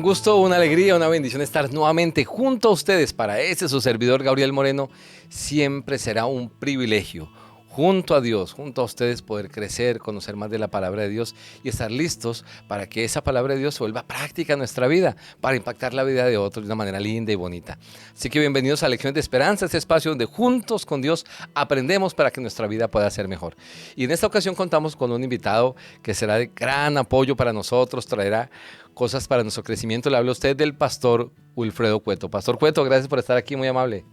gusto, una alegría, una bendición estar nuevamente junto a ustedes. Para su servidor Gabriel Moreno, siempre será un privilegio junto a Dios, junto a ustedes, poder crecer, conocer más de la palabra de Dios y estar listos para que esa palabra de Dios se vuelva práctica en nuestra vida, para impactar la vida de otros de una manera linda y bonita. Así que bienvenidos a Lecciones de Esperanza, este espacio donde juntos con Dios aprendemos para que nuestra vida pueda ser mejor. Y en esta ocasión contamos con un invitado que será de gran apoyo para nosotros, traerá cosas para nuestro crecimiento. Le habla a usted del pastor Wilfredo Cueto. Pastor Cueto, gracias por estar aquí, muy amable.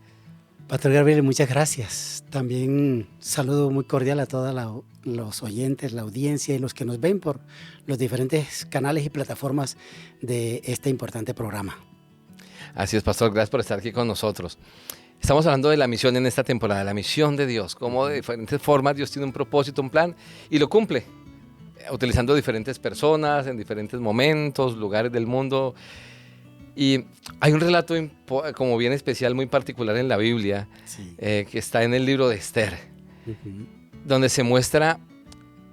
Pastor Gabriel, muchas gracias. También saludo muy cordial a todos los oyentes, la audiencia y los que nos ven por los diferentes canales y plataformas de este importante programa. Así es, pastor, gracias por estar aquí con nosotros. Estamos hablando de la misión en esta temporada, la misión de Dios, cómo de diferentes formas Dios tiene un propósito, un plan y lo cumple, utilizando diferentes personas en diferentes momentos, lugares del mundo. Y hay un relato como bien especial, muy particular en la Biblia, Sí. Que está en el libro de Esther, Uh-huh. donde se muestra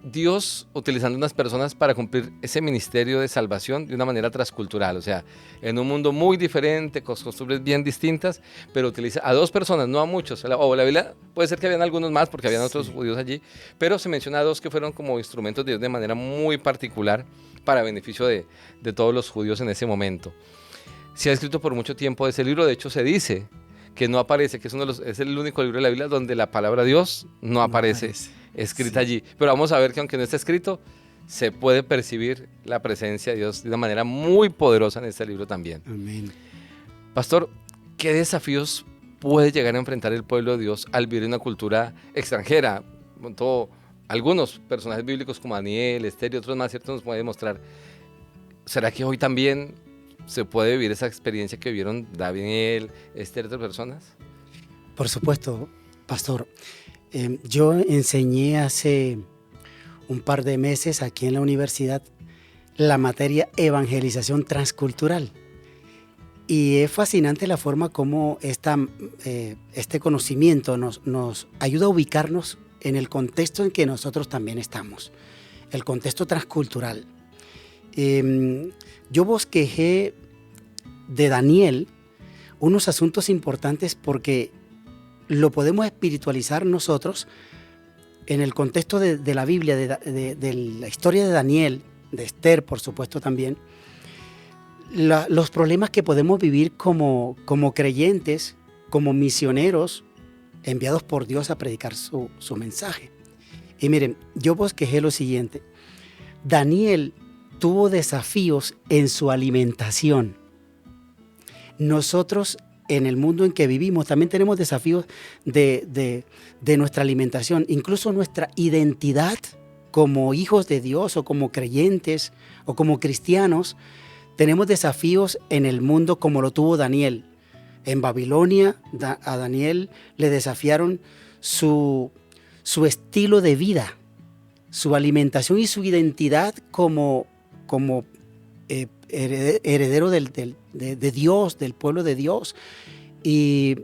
Dios utilizando unas personas para cumplir ese ministerio de salvación de una manera transcultural, o sea, en un mundo muy diferente, con costumbres bien distintas, pero utiliza a dos personas, no a muchos. O la Biblia puede ser que habían algunos más porque habían otros judíos allí, pero se menciona a dos que fueron como instrumentos de Dios de manera muy particular para beneficio de todos los judíos en ese momento. Se ha escrito por mucho tiempo ese libro, de hecho se dice que no aparece, que es el único libro de la Biblia donde la palabra Dios no aparece escrita allí. Pero vamos a ver que aunque no está escrito, se puede percibir la presencia de Dios de una manera muy poderosa en este libro también. Amén. Pastor, ¿qué desafíos puede llegar a enfrentar el pueblo de Dios al vivir en una cultura extranjera? Algunos personajes bíblicos como Daniel, Esther y otros más, ¿cierto? Nos pueden demostrar. ¿Será que hoy también se puede vivir esa experiencia que vivieron Daniel, Esther y otras personas? Por supuesto, pastor. Yo enseñé hace un par de meses aquí en la universidad la materia evangelización transcultural. Y es fascinante la forma como este conocimiento nos ayuda a ubicarnos en el contexto en que nosotros también estamos, el contexto transcultural. Yo bosquejé de Daniel unos asuntos importantes porque lo podemos espiritualizar nosotros en el contexto de la Biblia, de la historia de Daniel, de Esther, por supuesto también, los problemas que podemos vivir como creyentes, como misioneros enviados por Dios a predicar su mensaje. Y miren, yo bosquejé lo siguiente: Daniel tuvo desafíos en su alimentación. Nosotros en el mundo en que vivimos también tenemos desafíos de nuestra alimentación, incluso nuestra identidad como hijos de Dios o como creyentes o como cristianos. Tenemos desafíos en el mundo como lo tuvo Daniel. En Babilonia a Daniel le desafiaron su estilo de vida, su alimentación y su identidad como heredero de Dios, del pueblo de Dios, y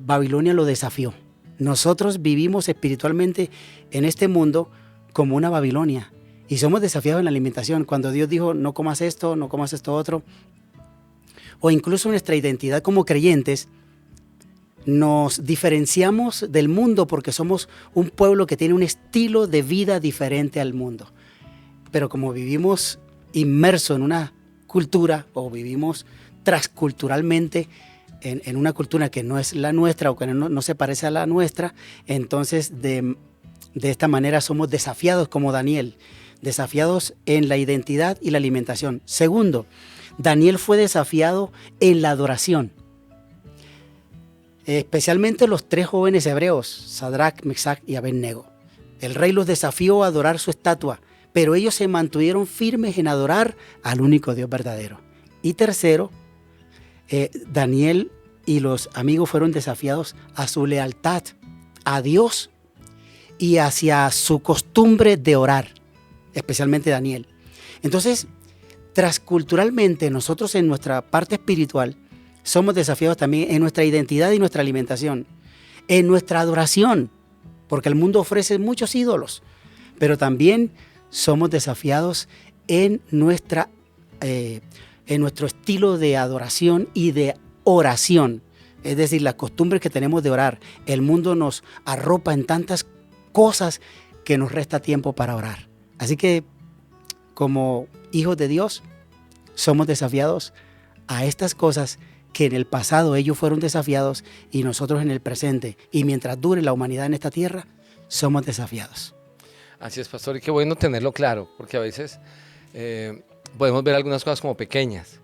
Babilonia lo desafió. Nosotros vivimos espiritualmente en este mundo como una Babilonia y somos desafiados en la alimentación. Cuando Dios dijo no comas esto otro, o incluso nuestra identidad como creyentes, nos diferenciamos del mundo porque somos un pueblo que tiene un estilo de vida diferente al mundo. Pero como vivimos inmerso en una cultura o vivimos transculturalmente en una cultura que no es la nuestra o que no se parece a la nuestra, entonces de esta manera somos desafiados como Daniel, desafiados en la identidad y la alimentación. Segundo, Daniel fue desafiado en la adoración, especialmente los tres jóvenes hebreos, Sadrach, Mesach y Abednego. El rey los desafió a adorar su estatua, pero ellos se mantuvieron firmes en adorar al único Dios verdadero. Y tercero, Daniel y los amigos fueron desafiados a su lealtad a Dios y hacia su costumbre de orar, especialmente Daniel. Entonces, transculturalmente, nosotros en nuestra parte espiritual somos desafiados también en nuestra identidad y nuestra alimentación, en nuestra adoración, porque el mundo ofrece muchos ídolos, pero también somos desafiados en nuestra en nuestro estilo de adoración y de oración. Es decir, las costumbres que tenemos de orar. El mundo nos arropa en tantas cosas que nos resta tiempo para orar. Así que, como hijos de Dios, somos desafiados a estas cosas que en el pasado ellos fueron desafiados y nosotros en el presente. Y mientras dure la humanidad en esta tierra, somos desafiados. Así es, pastor, y qué bueno tenerlo claro, porque a veces podemos ver algunas cosas como pequeñas,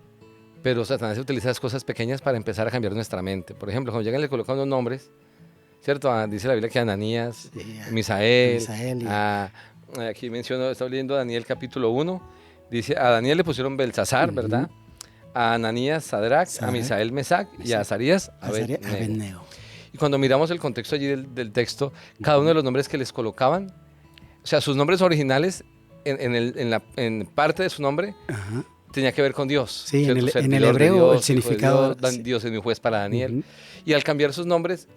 pero Satanás utiliza las cosas pequeñas para empezar a cambiar nuestra mente. Por ejemplo, cuando llegan y le colocan unos nombres, ¿cierto? Dice la Biblia que Ananías, Sí, Misael, Misael y- aquí menciono, está leyendo Daniel capítulo 1, dice, a Daniel le pusieron Belsasar, Ujú. ¿verdad? A Ananías, Sadrach, a Sadrach, Misael, Mesac, y a Azarías, Abednego. Abednego. Y cuando miramos el contexto allí del texto, cada uno de los nombres que les colocaban, o sea, sus nombres originales, en parte de su nombre, Ajá. tenía que ver con Dios. Sí, ¿cierto? en el Servidor de hebreo Dios, el hijo de significado... Dios, sí. Dios es mi juez para Daniel. Ujú. Y al cambiar sus nombres,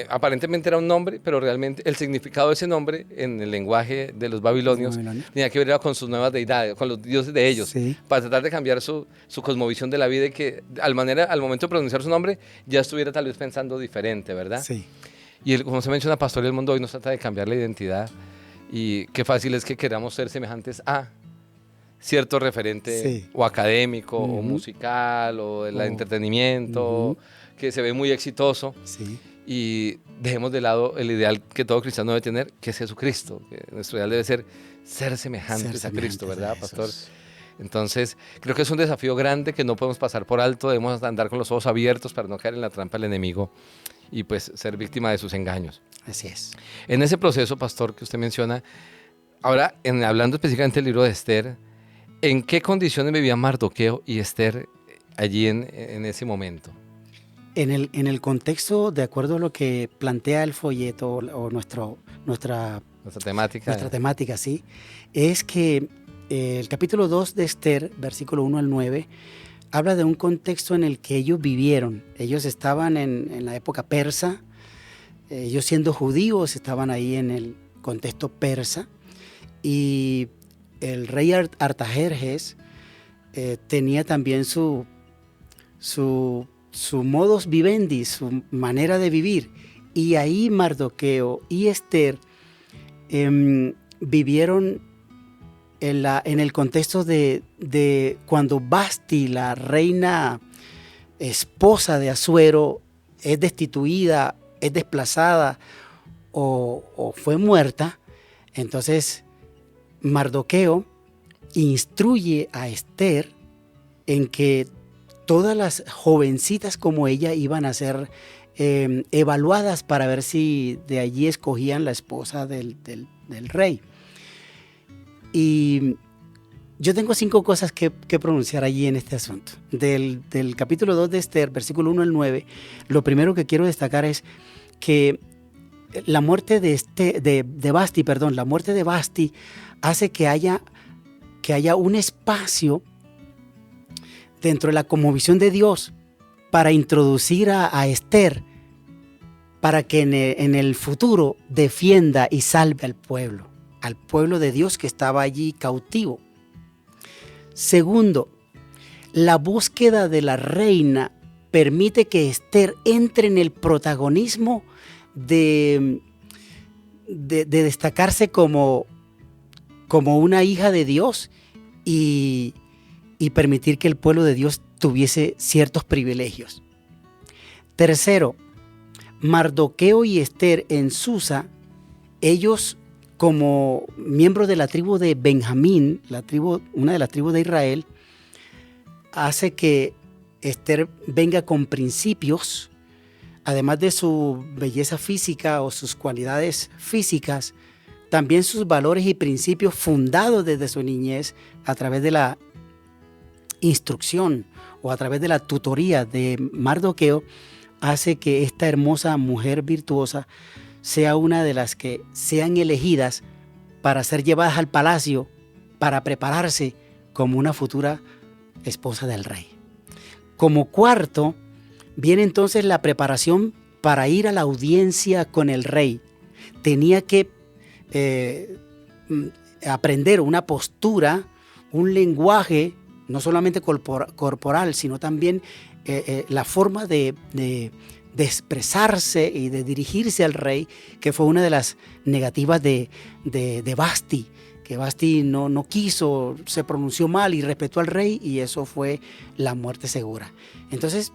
aparentemente era un nombre, pero realmente el significado de ese nombre en el lenguaje de los babilonios Babilonia. tenía que ver era con sus nuevas deidades, con los dioses de ellos, Sí. para tratar de cambiar su cosmovisión de la vida y que al momento de pronunciar su nombre ya estuviera tal vez pensando diferente, ¿verdad? Sí. Y como se menciona, pastor, el mundo hoy nos trata de cambiar la identidad y qué fácil es que queramos ser semejantes a cierto referente Sí. o académico o Ujú. musical o del O- entretenimiento Ujú. que se ve muy exitoso Sí. y dejemos de lado el ideal que todo cristiano debe tener, que es Jesucristo. Que nuestro ideal debe ser semejantes a Cristo, semejantes ¿verdad, a pastor? Jesús. Entonces, creo que es un desafío grande que no podemos pasar por alto, debemos andar con los ojos abiertos para no caer en la trampa del enemigo y pues ser víctima de sus engaños. Así es. En ese proceso, pastor, que usted menciona, ahora hablando específicamente del libro de Esther, ¿en qué condiciones vivían Mardoqueo y Esther allí en ese momento? En el contexto, de acuerdo a lo que plantea el folleto o nuestra Nuestra temática. temática, sí, es que el capítulo 2 de Esther, versículo 1 al 9, habla de un contexto en el que ellos vivieron. Ellos estaban en la época persa, ellos siendo judíos estaban ahí en el contexto persa, y el rey Artajerjes tenía también su modus vivendi, su manera de vivir. Y ahí Mardoqueo y Esther vivieron en el contexto de cuando Vasti, la reina esposa de Asuero, es destituida, es desplazada o fue muerta. Entonces Mardoqueo instruye a Esther en que todas las jovencitas como ella iban a ser evaluadas para ver si de allí escogían la esposa del rey. Y yo tengo 5 cosas que pronunciar allí en este asunto. Del capítulo 2 de Esther, versículo 1 al 9, lo primero que quiero destacar es que la muerte de Vasti, la muerte de Vasti hace que haya un espacio dentro de la cosmovisión de Dios para introducir a Esther para que en el futuro defienda y salve al pueblo de Dios que estaba allí cautivo. Segundo, la búsqueda de la reina permite que Esther entre en el protagonismo de destacarse como una hija de Dios y permitir que el pueblo de Dios tuviese ciertos privilegios. Tercero, Mardoqueo y Esther en Susa, ellos como miembros de la tribu de Benjamín, una de las tribus de Israel, hace que Esther venga con principios, además de su belleza física o sus cualidades físicas, también sus valores y principios fundados desde su niñez a través de la instrucción o a través de la tutoría de Mardoqueo, hace que esta hermosa mujer virtuosa sea una de las que sean elegidas para ser llevadas al palacio para prepararse como una futura esposa del rey. Como cuarto, viene entonces la preparación para ir a la audiencia con el rey. Tenía que aprender una postura, un lenguaje no solamente corporal, sino también la forma de expresarse y de dirigirse al rey, que fue una de las negativas de Vasti, que Vasti no quiso, se pronunció mal y respetó al rey, y eso fue la muerte segura. Entonces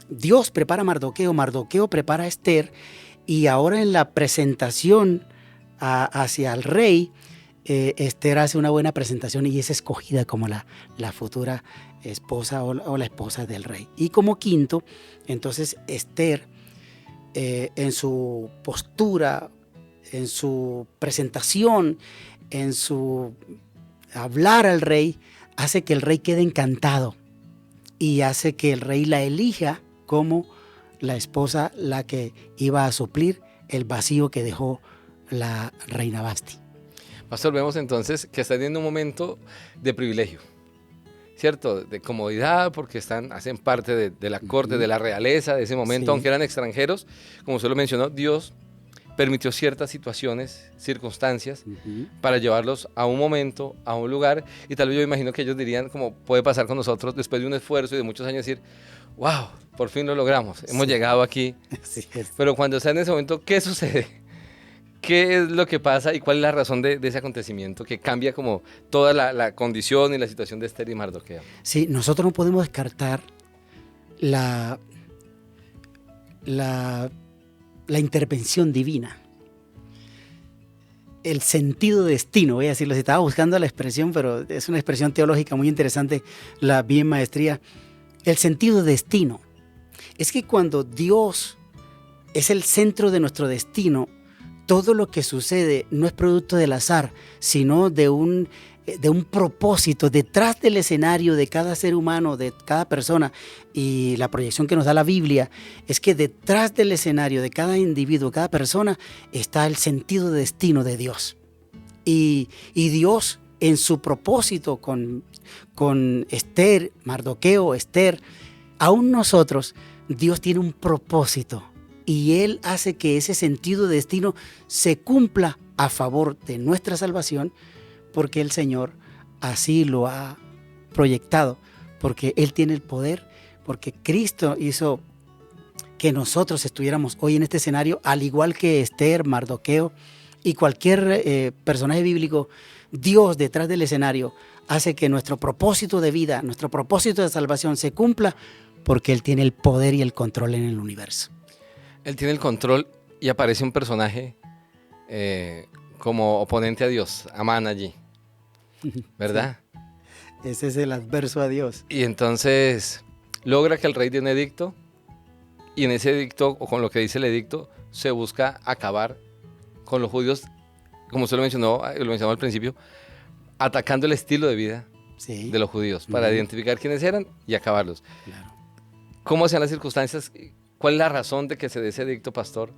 Dios prepara a Mardoqueo prepara a Esther, y ahora en la presentación hacia el rey, Esther hace una buena presentación y es escogida como la futura esposa o la esposa del rey. Y como quinto, entonces Esther, en su postura, en su presentación, en su hablar al rey, hace que el rey quede encantado y hace que el rey la elija como la esposa, la que iba a suplir el vacío que dejó la reina Vasti. Pastor, vemos entonces que están en un momento de privilegio, ¿cierto? De comodidad, porque hacen parte de la corte, de la realeza de ese momento, sí. Aunque eran extranjeros, como usted lo mencionó, Dios permitió ciertas situaciones, circunstancias, para llevarlos a un momento, a un lugar, y tal vez yo imagino que ellos dirían, como puede pasar con nosotros, después de un esfuerzo y de muchos años, decir, wow, por fin lo logramos, hemos llegado aquí. Sí. Pero cuando está en ese momento, ¿qué sucede? ¿Qué es lo que pasa y cuál es la razón de ese acontecimiento que cambia como toda la condición y la situación de Esther y Mardoqueo? Sí, nosotros no podemos descartar la intervención divina, el sentido de destino, voy a decirlo, si estaba buscando la expresión, pero es una expresión teológica muy interesante, la vi en maestría. El sentido de destino es que cuando Dios es el centro de nuestro destino, todo lo que sucede no es producto del azar, sino de un propósito detrás del escenario de cada ser humano, de cada persona. Y la proyección que nos da la Biblia es que detrás del escenario de cada individuo, cada persona, está el sentido de destino de Dios. Y Dios, en su propósito con Esther, Mardoqueo, Esther, aún nosotros, Dios tiene un propósito. Y Él hace que ese sentido de destino se cumpla a favor de nuestra salvación, porque el Señor así lo ha proyectado, porque Él tiene el poder, porque Cristo hizo que nosotros estuviéramos hoy en este escenario, al igual que Esther, Mardoqueo y cualquier personaje bíblico. Dios detrás del escenario hace que nuestro propósito de vida, nuestro propósito de salvación se cumpla, porque Él tiene el poder y el control en el universo. Él tiene el control y aparece un personaje como oponente a Dios, Amán allí, ¿verdad? Sí. Ese es el adverso a Dios. Y entonces logra que el rey dé un edicto, y en ese edicto, o con lo que dice el edicto, se busca acabar con los judíos, como usted lo mencionó al principio, atacando el estilo de vida de los judíos, para identificar quiénes eran y acabarlos. Claro. ¿Cómo sean las circunstancias? ¿Cuál es la razón de que se dé ese edicto, pastor?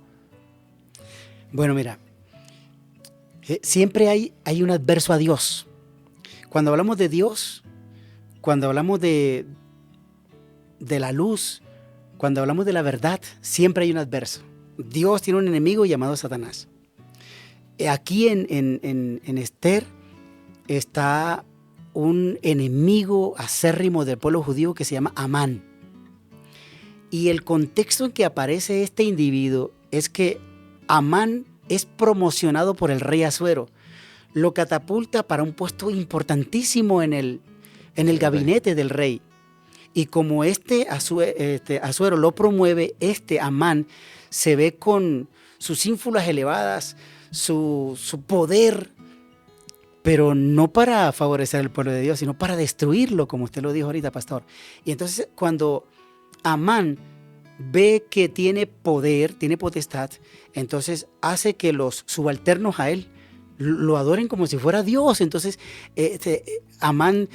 Bueno, mira, siempre hay un adverso a Dios. Cuando hablamos de Dios, cuando hablamos de la luz, cuando hablamos de la verdad, siempre hay un adverso. Dios tiene un enemigo llamado Satanás. Aquí en Esther está un enemigo acérrimo del pueblo judío que se llama Amán. Y el contexto en que aparece este individuo es que Amán es promocionado por el rey Asuero. Lo catapulta para un puesto importantísimo en el gabinete del rey. Y como Asuero lo promueve, Amán se ve con sus ínfulas elevadas, su poder, pero no para favorecer al pueblo de Dios, sino para destruirlo, como usted lo dijo ahorita, pastor. Y entonces cuando Amán ve que tiene poder, tiene potestad, entonces hace que los subalternos a él lo adoren como si fuera Dios. Entonces Amán,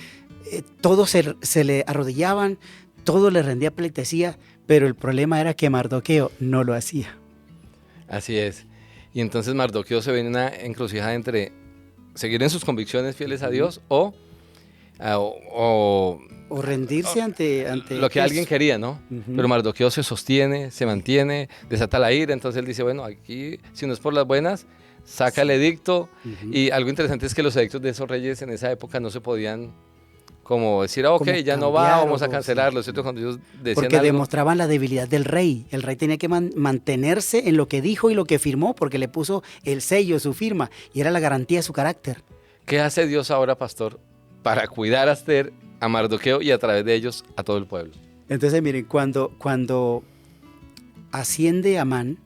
todos se le arrodillaban, todo le rendía pleitesía, pero el problema era que Mardoqueo no lo hacía. Así es. Y entonces Mardoqueo se ve en una encrucijada entre seguir en sus convicciones fieles a Dios o rendirse ante lo que alguien quería, ¿no? Pero Mardoqueo se sostiene, se mantiene, desata la ira. Entonces él dice, bueno, aquí si no es por las buenas, saca el edicto, Ujú. y algo interesante es que los edictos de esos reyes en esa época no se podían como decir, ok, Como ya no va, cambiar vamos a sí. cancelarlo, ¿cierto? Cuando ellos decían Porque algo, demostraban la debilidad del rey. El rey tenía que mantenerse en lo que dijo y lo que firmó, porque le puso el sello, su firma, y era la garantía de su carácter. ¿qué hace Dios ahora, pastor, para cuidar a Esther, a Mardoqueo y a través de ellos a todo el pueblo? Entonces, miren, cuando asciende Amán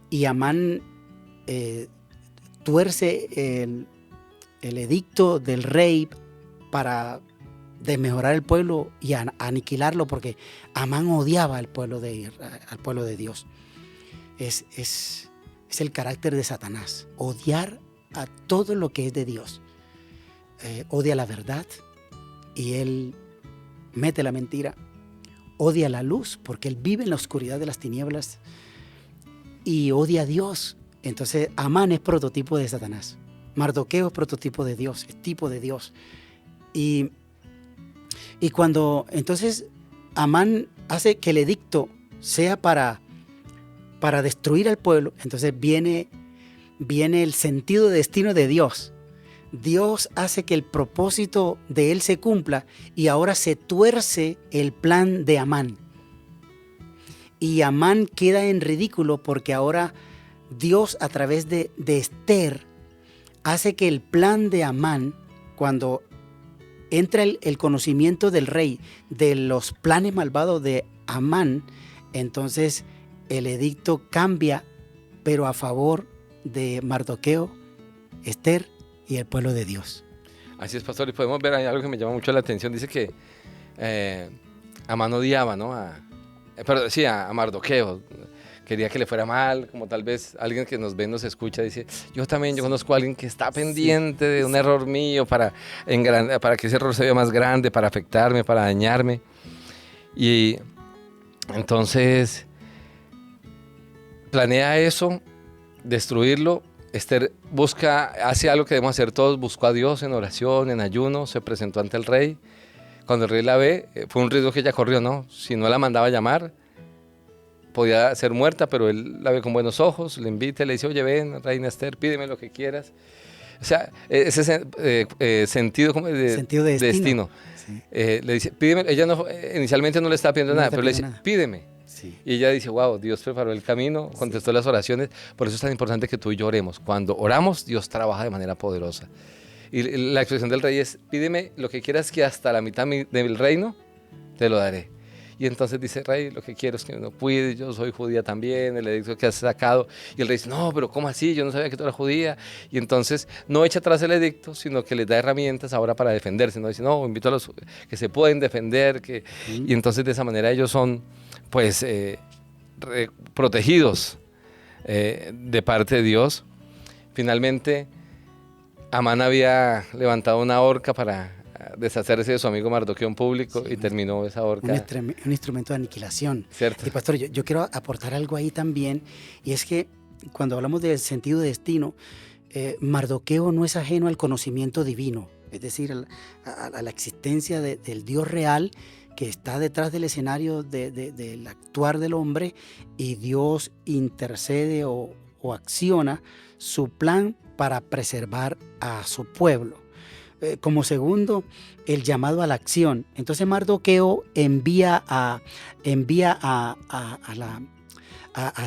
y Amán tuerce el edicto del rey para desmejorar el pueblo y aniquilarlo, porque Amán odiaba al pueblo de Dios. Es el carácter de Satanás, odiar a todo lo que es de Dios. Odia la verdad y él mete la mentira. Odia la luz porque él vive en la oscuridad de las tinieblas y odia a Dios. Entonces Amán es prototipo de Satanás. Mardoqueo es prototipo de Dios, es tipo de Dios. Y cuando entonces Amán hace que el edicto sea para destruir al pueblo, entonces viene el sentido de destino de Dios. Dios hace que el propósito de él se cumpla y ahora se tuerce el plan de Amán. Y Amán queda en ridículo porque ahora Dios, a través de Esther, hace que el plan de Amán, cuando entra el conocimiento del rey de los planes malvados de Amán, entonces el edicto cambia, pero a favor de Mardoqueo, Esther y el pueblo de Dios. Así es, pastor, y podemos ver ahí algo que me llama mucho la atención. Dice que Amán odiaba, ¿no? a Mardoqueo. Quería que le fuera mal, como tal vez alguien que nos ve, nos escucha, dice, yo conozco a alguien que está pendiente de un error mío para que ese error se vea más grande, para afectarme, para dañarme. Y entonces planea eso, destruirlo. Esther hace algo que debemos hacer todos, buscó a Dios en oración, en ayuno, se presentó ante el rey. Cuando el rey la ve, fue un riesgo que ella corrió, ¿no? Si no la mandaba a llamar, podía ser muerta, pero él la ve con buenos ojos, le invita, le dice, oye, ven, reina Esther, pídeme lo que quieras. O sea, ese sentido como Sentido de destino. Sí. Le dice, pídeme. Ella inicialmente no le estaba pidiendo nada, pero le dice, pídeme. Sí. Y ella dice, wow, Dios preparó el camino, contestó las oraciones. Por eso es tan importante que tú y yo oremos. Cuando oramos, Dios trabaja de manera poderosa. Y la expresión del rey es, pídeme lo que quieras, que hasta la mitad del reino te lo daré. Y entonces dice, rey, lo que quiero es que me lo cuide, yo soy judía también, el edicto que has sacado. Y el rey dice, no, pero ¿cómo así? Yo no sabía que tú eras judía. Y entonces no echa atrás el edicto, sino que les da herramientas ahora para defenderse. No dice, no, invito a los que se pueden defender. Y entonces de esa manera ellos son, pues, protegidos de parte de Dios. Finalmente, Amán había levantado una horca para deshacerse de su amigo Mardoqueo en público, y terminó esa horca. Un instrumento de aniquilación. ¿Cierto? Y pastor, yo quiero aportar algo ahí también, y es que cuando hablamos del sentido de destino, Mardoqueo no es ajeno al conocimiento divino, es decir, a la existencia del Dios real que está detrás del escenario del actuar del hombre, y Dios intercede o acciona su plan para preservar a su pueblo. Como segundo, el llamado a la acción. Entonces Mardoqueo envía a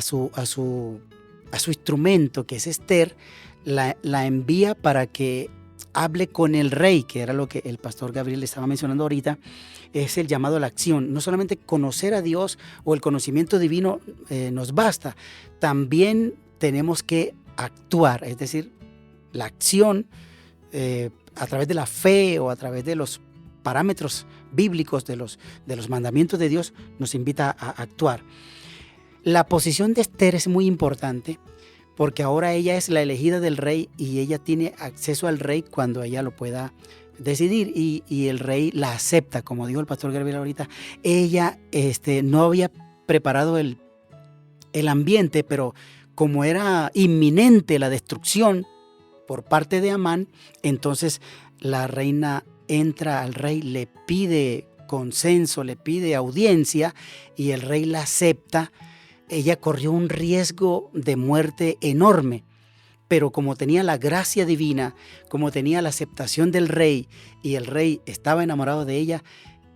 su instrumento, que es Esther, la envía para que hable con el rey, que era lo que el pastor Gabriel estaba mencionando ahorita. Es el llamado a la acción. No solamente conocer a Dios o el conocimiento divino nos basta, también tenemos que actuar, es decir, la acción a través de la fe o a través de los parámetros bíblicos de los mandamientos de Dios nos invita a actuar. La posición de Esther es muy importante porque ahora ella es la elegida del rey y ella tiene acceso al rey cuando ella lo pueda decidir, y el rey la acepta, como dijo el pastor Gabriel ahorita. Ella no había preparado el ambiente, pero como era inminente la destrucción por parte de Amán, entonces la reina entra al rey, le pide consenso, le pide audiencia, y el rey la acepta. Ella corrió un riesgo de muerte enorme, pero como tenía la gracia divina, como tenía la aceptación del rey y el rey estaba enamorado de ella,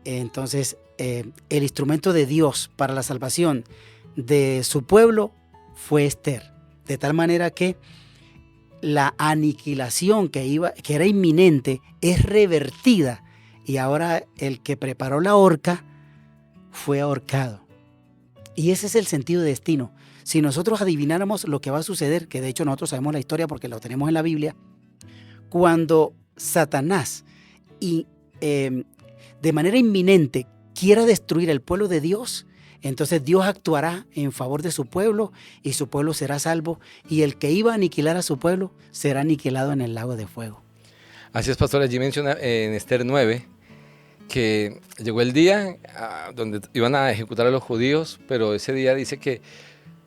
entonces el instrumento de Dios para la salvación de su pueblo fue Ester, de tal manera que la aniquilación que era inminente es revertida y ahora el que preparó la horca fue ahorcado. Y ese es el sentido de destino. Si nosotros adivináramos lo que va a suceder, que de hecho nosotros sabemos la historia porque lo tenemos en la Biblia, cuando Satanás de manera inminente quiera destruir el pueblo de Dios, entonces Dios actuará en favor de su pueblo y su pueblo será salvo, y el que iba a aniquilar a su pueblo será aniquilado en el lago de fuego. Así es, pastor. Allí menciona en Ester 9 que llegó el día donde iban a ejecutar a los judíos, pero ese día dice que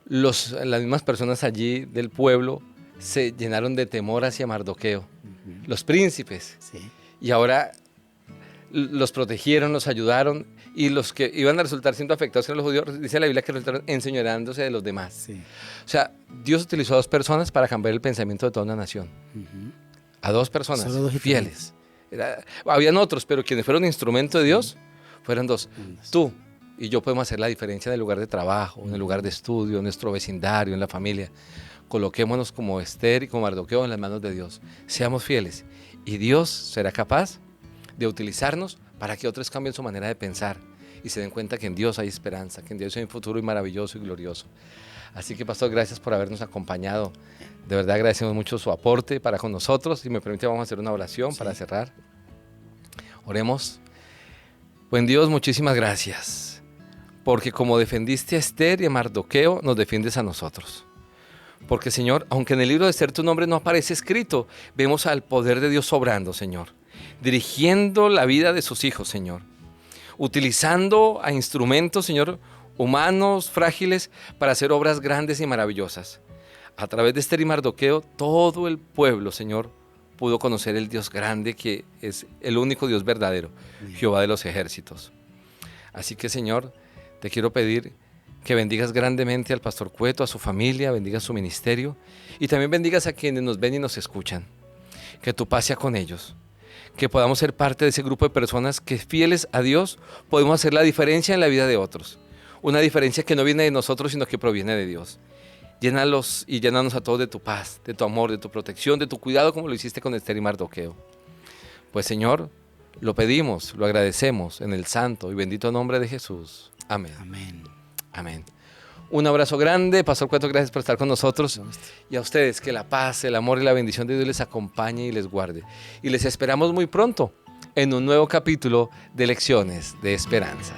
las mismas personas allí del pueblo se llenaron de temor hacia Mardoqueo, los príncipes, Sí. y ahora los protegieron, los ayudaron, y los que iban a resultar siendo afectados eran los judíos, dice la Biblia que resultaron enseñoreándose de los demás. Sí. O sea, Dios utilizó a 2 personas para cambiar el pensamiento de toda una nación. A 2 personas Solo 2 fieles. Habían otros, pero quienes fueron instrumento de Dios fueron 2. Tú y yo podemos hacer la diferencia en el lugar de trabajo, en el lugar de estudio, en nuestro vecindario, en la familia. Coloquémonos como Ester y como Mardoqueo en las manos de Dios. Seamos fieles y Dios será capaz de utilizarnos para que otros cambien su manera de pensar y se den cuenta que en Dios hay esperanza, que en Dios hay un futuro maravilloso y glorioso. Así que, pastor, gracias por habernos acompañado. De verdad agradecemos mucho su aporte para con nosotros. Si me permite, vamos a hacer una oración para cerrar. Oremos. Buen Dios, muchísimas gracias, porque como defendiste a Ester y a Mardoqueo, nos defiendes a nosotros. Porque, Señor, aunque en el libro de Ester tu nombre no aparece escrito, vemos al poder de Dios obrando, Señor, dirigiendo la vida de sus hijos, Señor, utilizando a instrumentos, Señor, humanos, frágiles, para hacer obras grandes y maravillosas. A través de Ester y Mardoqueo, todo el pueblo, Señor, pudo conocer el Dios grande, que es el único Dios verdadero, Jehová de los ejércitos. Así que, Señor, te quiero pedir que bendigas grandemente al pastor Cueto, a su familia, bendigas su ministerio y también bendigas a quienes nos ven y nos escuchan. Que tu paz sea con ellos, que podamos ser parte de ese grupo de personas que, fieles a Dios, podemos hacer la diferencia en la vida de otros. Una diferencia que no viene de nosotros, sino que proviene de Dios. Llénalos y llénanos a todos de tu paz, de tu amor, de tu protección, de tu cuidado, como lo hiciste con Ester y Mardoqueo. Pues, Señor, lo pedimos, lo agradecemos en el santo y bendito nombre de Jesús. Amén. Amén. Amén. Un abrazo grande, pastor Cueto, gracias por estar con nosotros. Y a ustedes, que la paz, el amor y la bendición de Dios les acompañe y les guarde. Y les esperamos muy pronto en un nuevo capítulo de Lecciones de Esperanza.